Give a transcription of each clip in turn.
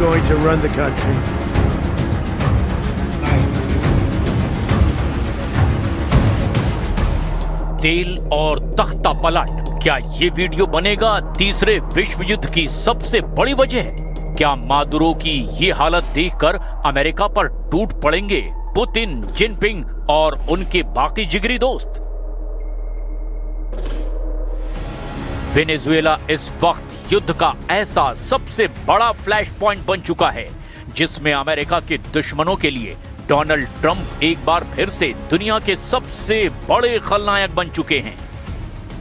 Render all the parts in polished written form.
going to run the country. तेल और तख्ता पलट, क्या ये वीडियो बनेगा तीसरे विश्व युद्ध की सबसे बड़ी वजह? क्या मादुरो की ये हालत देखकर अमेरिका पर टूट पड़ेंगे पुतिन, जिनपिंग और उनके बाकी जिगरी दोस्त? वेनेजुएला इस वक्त युद्ध का ऐसा सबसे बड़ा फ्लैश पॉइंट बन चुका है जिसमें अमेरिका के दुश्मनों के लिए डोनाल्ड ट्रंप एक बार फिर से दुनिया के सबसे बड़े खलनायक बन चुके हैं।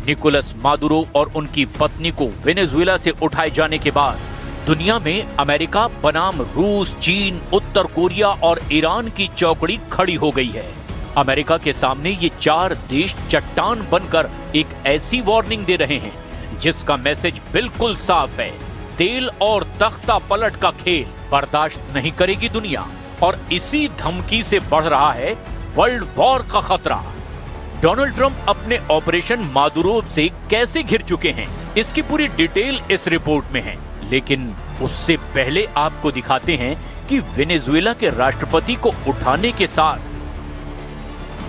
निकोलस मादुरो और उनकी पत्नी को वेनेजुएला से उठाए जाने के बाद दुनिया में अमेरिका बनाम रूस, चीन, उत्तर कोरिया और ईरान की चौकड़ी खड़ी हो गई है। अमेरिका के सामने ये चार देश चट्टान बनकर एक ऐसी वार्निंग दे रहे हैं जिसका मैसेज बिल्कुल साफ है, तेल और तख्ता पलट का खेल बर्दाश्त नहीं करेगी दुनिया। और इसी धमकी से बढ़ रहा है वर्ल्ड वॉर का खतरा। डोनाल्ड ट्रंप अपने ऑपरेशन मादुरो से कैसे घिर चुके हैं, इसकी पूरी डिटेल इस रिपोर्ट में है। लेकिन उससे पहले आपको दिखाते हैं कि वेनेजुएला के राष्ट्रपति को उठाने के साथ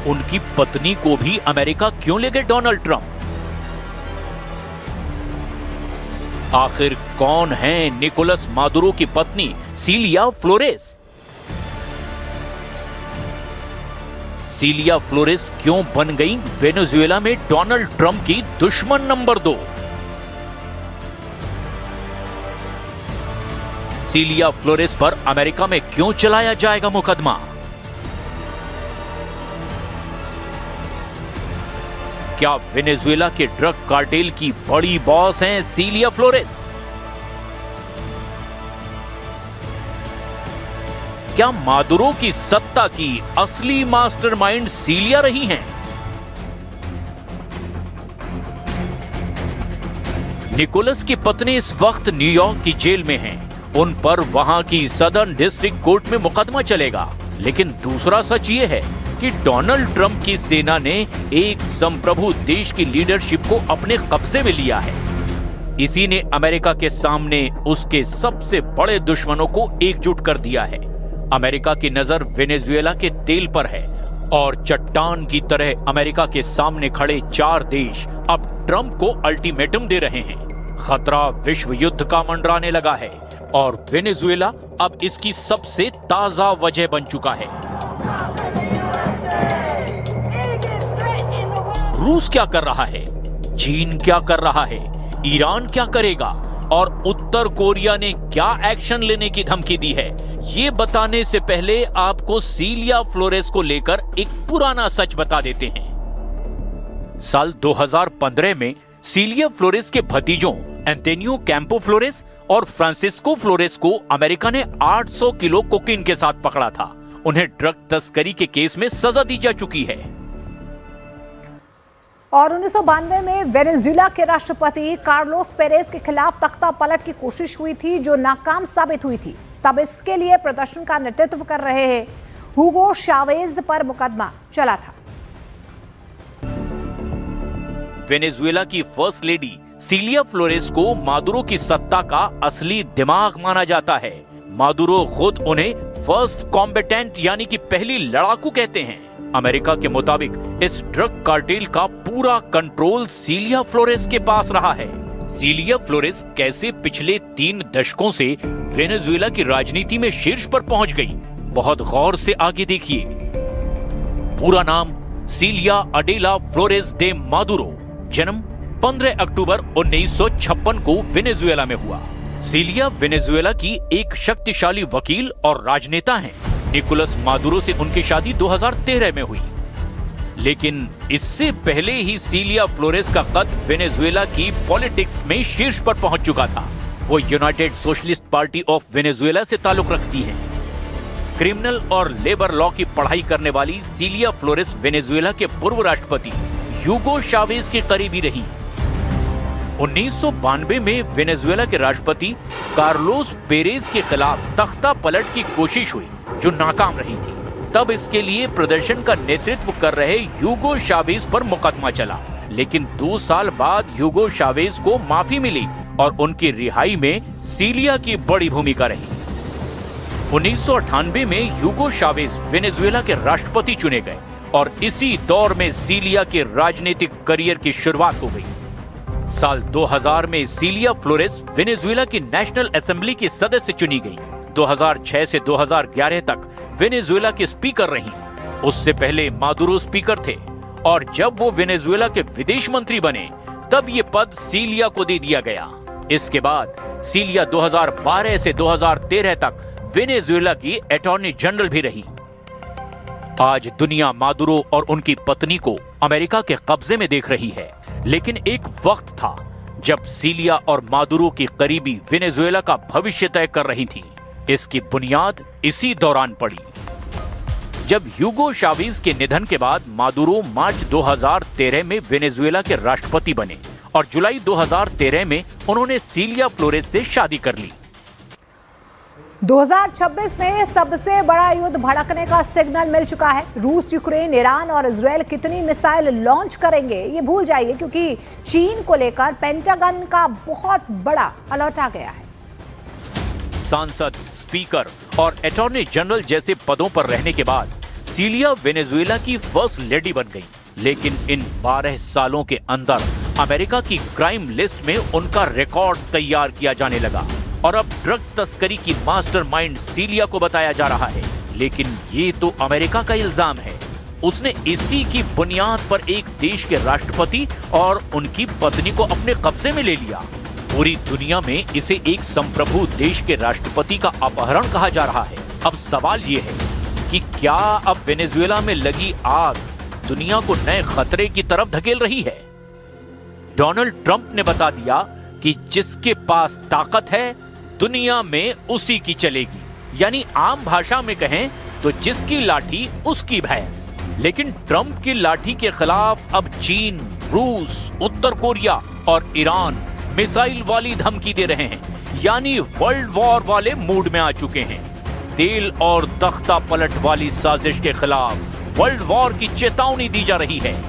उनकी पत्नी को भी अमेरिका क्यों ले गए डोनाल्ड ट्रंप? आखिर कौन है निकोलस मादुरो की पत्नी सीलिया फ्लोरेस? सीलिया फ्लोरेस क्यों बन गई वेनेजुएला में डोनाल्ड ट्रंप की दुश्मन नंबर 2? सीलिया फ्लोरेस पर अमेरिका में क्यों चलाया जाएगा मुकदमा? क्या वेनेजुएला के ड्रग कार्टेल की बड़ी बॉस हैं सीलिया फ्लोरेस? क्या मादुरो की सत्ता की असली मास्टरमाइंड सीलिया रही हैं? निकोलस की पत्नी इस वक्त न्यूयॉर्क की जेल में हैं। उन पर वहां की सदर्न डिस्ट्रिक्ट कोर्ट में मुकदमा चलेगा। लेकिन दूसरा सच ये है कि डोनाल्ड ट्रंप की सेना ने एक संप्रभु देश की लीडरशिप को अपने कब्जे में लिया है। इसी ने अमेरिका के सामने उसके सबसे बड़े दुश्मनों को एकजुट कर दिया है। अमेरिका की नजर वेनेजुएला के तेल पर है और चट्टान की तरह अमेरिका के सामने खड़े चार देश अब ट्रंप को अल्टीमेटम दे रहे हैं। खतरा विश्व युद्ध का मंडराने लगा है और वेनेजुएला अब इसकी सबसे ताजा वजह बन चुका है। रूस क्या कर रहा है, चीन क्या कर रहा है, ईरान क्या करेगा और उत्तर कोरिया ने क्या एक्शन लेने की धमकी दी है, ये बताने से पहले आपको सीलिया फ्लोरेस को लेकर एक पुराना सच बता देते हैं। साल 2015 में सीलिया फ्लोरेस के भतीजों एंटोनियो कैंपो फ्लोरेस और फ्रांसिस्को फ्लोरेस को अमेरिका ने 800 किलो कोकीन के साथ पकड़ा था। उन्हें ड्रग तस्करी के केस में सजा दी जा चुकी है। और 1992 में वेनेजुएला के राष्ट्रपति कार्लोस पेरेज के खिलाफ तख्ता पलट की कोशिश हुई थी जो नाकाम साबित हुई थी। तब इसके लिए प्रदर्शन का नेतृत्व कर रहे हैं हुगो शावेज पर मुकदमा चला था। वेनेजुएला की फर्स्ट लेडी सीलिया फ्लोरेस को मादुरो की सत्ता का असली दिमाग माना जाता है। मादुरो खुद उन्हें फर्स्ट कॉम्बेटेंट यानी कि पहली लड़ाकू कहते हैं। अमेरिका के मुताबिक इस ड्रग कार्टेल का पूरा कंट्रोल सीलिया फ्लोरेस के पास रहा है। सीलिया फ्लोरेस कैसे पिछले 3 दशकों से वेनेजुएला की राजनीति में शीर्ष पर पहुंच गई, बहुत गौर से आगे देखिए। पूरा नाम सीलिया अडेला फ्लोरेस दे मादुरो, जन्म 15 अक्टूबर 1956 को वेनेजुएला में हुआ। सीलिया वेनेजुएला की एक शक्तिशाली वकील और राजनेता हैं। निकोलस मादुरो से उनकी शादी 2013 में हुई। लेकिन इससे पहले ही सीलिया फ्लोरेस का कद वेनेजुएला की पॉलिटिक्स में शीर्ष पर पहुंच चुका था। वो United socialist party of Venezuela से ताल्लुक रखती हैं। क्रिमिनल और लेबर लॉ की पढ़ाई करने वाली सीलिया फ्लोरेस वेनेजुएला के पूर्व राष्ट्रपति ह्यूगो शावेज के करीबी रही। 1992 में वेनेजुएला के राष्ट्रपति कार्लोस पेरेज के खिलाफ तख्ता पलट की कोशिश हुई जो नाकाम रही थी। तब इसके लिए प्रदर्शन का नेतृत्व कर रहे ह्यूगो शावेज पर मुकदमा चला। लेकिन 2 साल बाद ह्यूगो शावेज को माफी मिली और उनकी रिहाई में सीलिया की बड़ी भूमिका रही। 1998 में ह्यूगो चावेज वेनेजुएला के राष्ट्रपति चुने गए और इसी दौर में सीलिया के राजनीतिक करियर की शुरुआत हो गई। साल 2000 में सीलिया फ्लोरेस वेनेजुएला की नेशनल असेंबली की सदस्य चुनी गई। 2006 से 2011 तक वेनेजुएला के स्पीकर रहीं। उससे पहले मादुरो स्पीकर थे और जब वो वेनेजुएला के विदेश मंत्री बने तब ये पद सीलिया को दे दिया गया। इसके बाद सीलिया 2012 से 2013 तक वेनेजुएला की अटॉर्नी जनरल भी रही। आज दुनिया मादुरो और उनकी पत्नी को अमेरिका के कब्जे में देख रही है, लेकिन एक वक्त था जब सीलिया और मादुरो की करीबी वेनेजुएला का भविष्य तय कर रही थी। इसकी बुनियाद इसी दौरान पड़ी जब ह्यूगो चावेज के निधन के बाद मादुरो मार्च 2013 में वेनेजुएला के राष्ट्रपति बने और जुलाई 2013 में उन्होंने सीलिया फ्लोरेस से शादी कर ली। 2026 में सबसे बड़ा युद्ध भड़कने का सिग्नल मिल चुका है। रूस, यूक्रेन, ईरान और इजरायल कितनी मिसाइल लॉन्च करेंगे ये भूल जाइए, क्योंकि चीन को लेकर पेंटागन का बहुत बड़ा अलर्ट आ गया है। सांसद, स्पीकर और अटॉर्नी जनरल जैसे पदों पर रहने के बाद सीलिया वेनेजुएला की फर्स्ट लेडी बन गई, लेकिन इन 12 सालों के अंदर अमेरिका की क्राइम लिस्ट में उनका रिकॉर्ड तैयार किया जाने लगा और अब ड्रग तस्करी की मास्टरमाइंड सीलिया को बताया जा रहा है। लेकिन ये तो अमेरिका का इल्जाम है। उसने इसी की बुनियाद पर एक देश के राष्ट्रपति और उनकी पत्नी को अपने कब्जे में ले लिया। पूरी दुनिया में इसे एक संप्रभु देश के राष्ट्रपति का अपहरण कहा जा रहा है। अब सवाल ये है कि क्या अब वेनेजुएला में लगी आग दुनिया को नए खतरे की तरफ धकेल रही है? डोनाल्ड ट्रंप ने बता दिया कि जिसके पास ताकत है दुनिया में उसी की चलेगी, यानी आम भाषा में कहें तो जिसकी लाठी उसकी भैंस। लेकिन ट्रंप की लाठी के खिलाफ अब चीन, रूस, उत्तर कोरिया और ईरान मिसाइल वाली धमकी दे रहे हैं, यानी वर्ल्ड वॉर वाले मूड में आ चुके हैं। तेल और तख्ता पलट वाली साजिश के खिलाफ वर्ल्ड वॉर की चेतावनी दी जा रही है।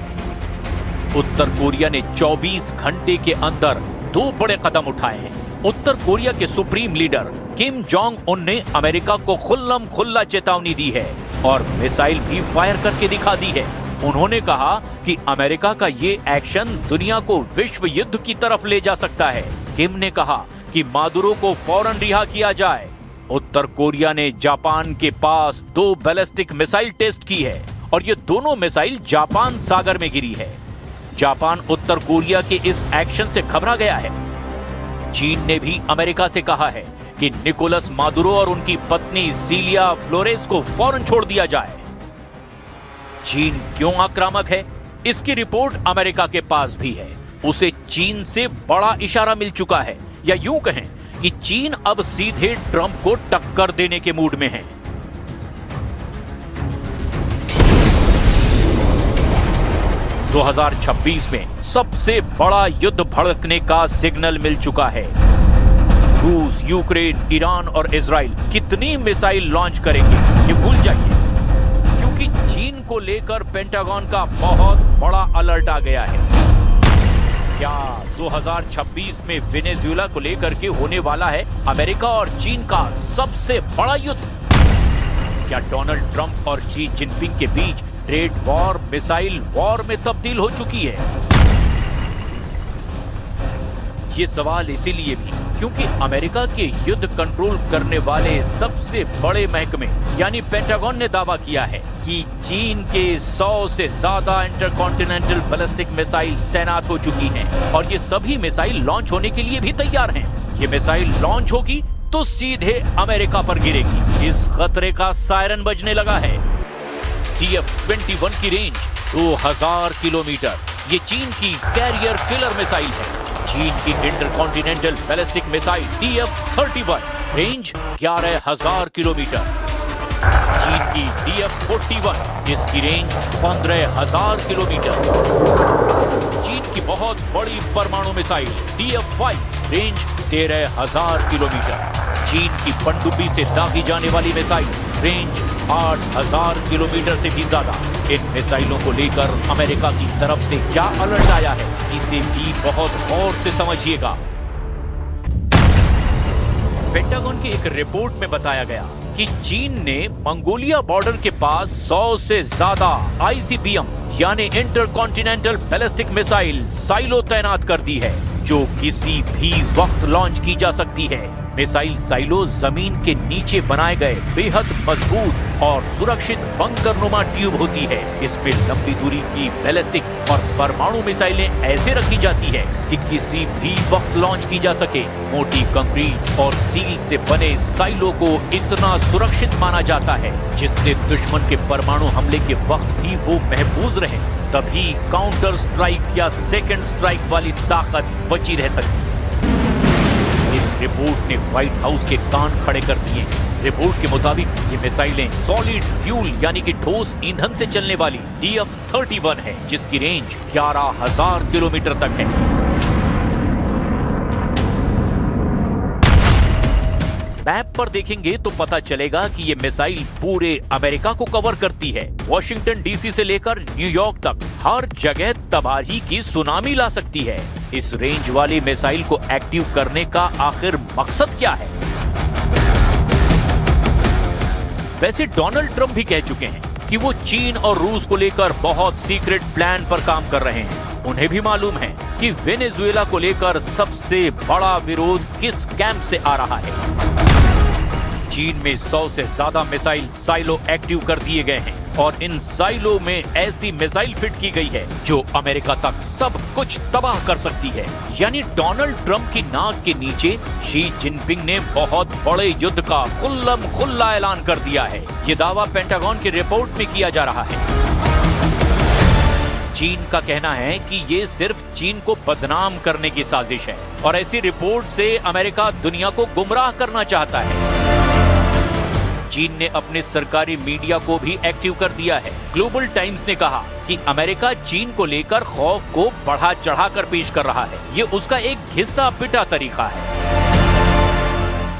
उत्तर कोरिया ने 24 घंटे के अंदर 2 बड़े कदम उठाए हैं। उत्तर कोरिया के supreme leader Kim Jong Un ने अमेरिका को खुल्लम खुल्ला चेतावनी दी है और मिसाइल भी फायर करके दिखा दी है। उन्होंने कहा कि अमेरिका का ये एक्शन दुनिया को विश्व युद्ध की तरफ ले जा सकता है। किम ने कहा कि मादुरो को फौरन रिहा किया जाए। उत्तर कोरिया ने जापान के पास 2 बैलिस्टिक मिसाइल टेस्ट की है और ये दोनों मिसाइल जापान सागर में गिरी है। जापान उत्तर कोरिया के इस एक्शन से घबरा गया है। चीन ने भी अमेरिका से कहा है कि निकोलस मादुरो और उनकी पत्नी सीलिया फ्लोरेस को फौरन छोड़ दिया जाए। चीन क्यों आक्रामक है, इसकी रिपोर्ट अमेरिका के पास भी है। उसे चीन से बड़ा इशारा मिल चुका है, या यूं कहें कि चीन अब सीधे ट्रंप को टक्कर देने के मूड में है। – 2026 में सबसे बड़ा युद्ध भड़कने का सिग्नल मिल चुका है। रूस, यूक्रेन, ईरान और इजराइल कितनी मिसाइल लॉन्च करेंगे ये भूल जाइए, क्योंकि चीन को लेकर पेंटागन का बहुत बड़ा अलर्ट आ गया है। क्या 2026 में वेनेजुएला को लेकर के होने वाला है अमेरिका और चीन का सबसे बड़ा युद्ध? क्या डोनाल्ड ट्रंप और शी जिनपिंग के बीच ट्रेड वॉर मिसाइल वॉर में तब्दील हो चुकी है? ये सवाल इसीलिए भी क्योंकि अमेरिका के युद्ध कंट्रोल करने वाले सबसे बड़े महकमे यानी पेंटागन ने दावा किया है कि चीन के 100 से ज्यादा इंटरकॉन्टिनेंटल बैलिस्टिक मिसाइल तैनात हो चुकी हैं और ये सभी मिसाइल लॉन्च होने के लिए भी तैयार हैं। ये मिसाइल लॉन्च होगी तो सीधे अमेरिका पर गिरेगी। इस खतरे का सायरन बजने लगा है। TF-21 की रेंज 2000 किलोमीटर। ये चीन की कैरियर किलर मिसाइल है। चीन की intercontinental ballistic missile TF-31 range 11000 kilometre. चीन की TF-41 इसकी रेंज 15000 किलोमीटर। चीन की बहुत बड़ी परमाणु मिसाइल TF-5 रेंज 13000 किलोमीटर। चीन की पनडुब्बी से दागी जाने वाली मिसाइल रेंज 8000 किलोमीटर से भी ज्यादा। इन मिसाइलों को लेकर अमेरिका की तरफ से क्या अलर्ट आया है, इसे भी बहुत गौर से समझिएगा। पेंटागन की एक रिपोर्ट में बताया गया कि चीन ने मंगोलिया बॉर्डर के पास 100 से ज्यादा ICBM यानी इंटरकॉन्टिनेंटल बैलिस्टिक मिसाइल साइलो तैनात कर दी है, जो किसी भी वक्त लॉन्च की जा सकती है। मिसाइल साइलो जमीन के नीचे बनाए गए बेहद मजबूत और सुरक्षित बंकरनुमा ट्यूब होती है। इसमें लंबी दूरी की बैलिस्टिक और परमाणु मिसाइलें ऐसे रखी जाती है कि किसी भी वक्त लॉन्च की जा सके। मोटी कंक्रीट और स्टील से बने साइलो को इतना सुरक्षित माना जाता है जिससे दुश्मन के परमाणु हमले के वक्त भी वो महफूज रहे, तभी काउंटर स्ट्राइक या सेकंड स्ट्राइक वाली ताकत बची रह सकती है। इस रिपोर्ट ने व्हाइट हाउस के कान खड़े कर दिए। रिपोर्ट के मुताबिक ये मिसाइलें सॉलिड फ्यूल यानी कि ठोस ईंधन से चलने वाली DF-31 है, जिसकी रेंज 11,000 किलोमीटर तक है। मैप पर देखेंगे तो पता चलेगा कि ये मिसाइल पूरे अमेरिका को कवर करती है। वॉशिंगटन DC से लेकर न्यूयॉर्क तक हर जगह तबाही की सुनामी ला सकती है। इस रेंज वाली मिसाइल को एक्टिव करने का आखिर मकसद क्या है? वैसे डोनाल्ड ट्रंप भी कह चुके हैं कि वो चीन और रूस को लेकर बहुत सीक्रेट प्लान पर काम कर रहे हैं। उन्हें भी मालूम है कि वेनेजुएला को लेकर सबसे बड़ा विरोध किस कैंप से आ रहा है। चीन में 100 से ज्यादा मिसाइल साइलो एक्टिव कर दिए गए हैं और इन साइलो में ऐसी मिसाइल फिट की गई है जो अमेरिका तक सब कुछ तबाह कर सकती है। यानी डोनाल्ड ट्रंप की नाक के नीचे शी जिनपिंग ने बहुत बड़े युद्ध का खुल्लम खुल्ला ऐलान कर दिया है। ये दावा पेंटागन की रिपोर्ट में किया जा रहा है। चीन का कहना है कि ये सिर्फ चीन को बदनाम करने की साजिश है और ऐसी रिपोर्ट से अमेरिका दुनिया को गुमराह करना चाहता है। चीन ने अपने सरकारी मीडिया को भी एक्टिव कर दिया है। ग्लोबल टाइम्स ने कहा कि अमेरिका चीन को लेकर खौफ को बढ़ा चढ़ाकर पेश कर रहा है। ये उसका एक घिसा पिटा तरीका है।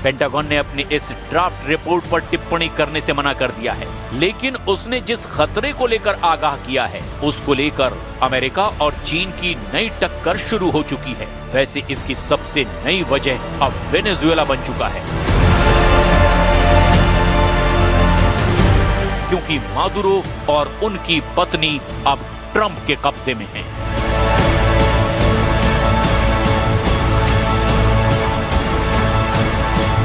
पेंटागन ने अपनी इस ड्राफ्ट रिपोर्ट पर टिप्पणी करने से मना कर दिया है, लेकिन उसने जिस खतरे को लेकर आगाह किया है उसको लेकर अमेरिका और चीन की नई टक्कर शुरू हो चुकी है। वैसे इसकी सबसे नई वजह अब वेनेजुएला बन चुका है, क्योंकि मादुरो और उनकी पत्नी अब ट्रंप के कब्जे में हैं।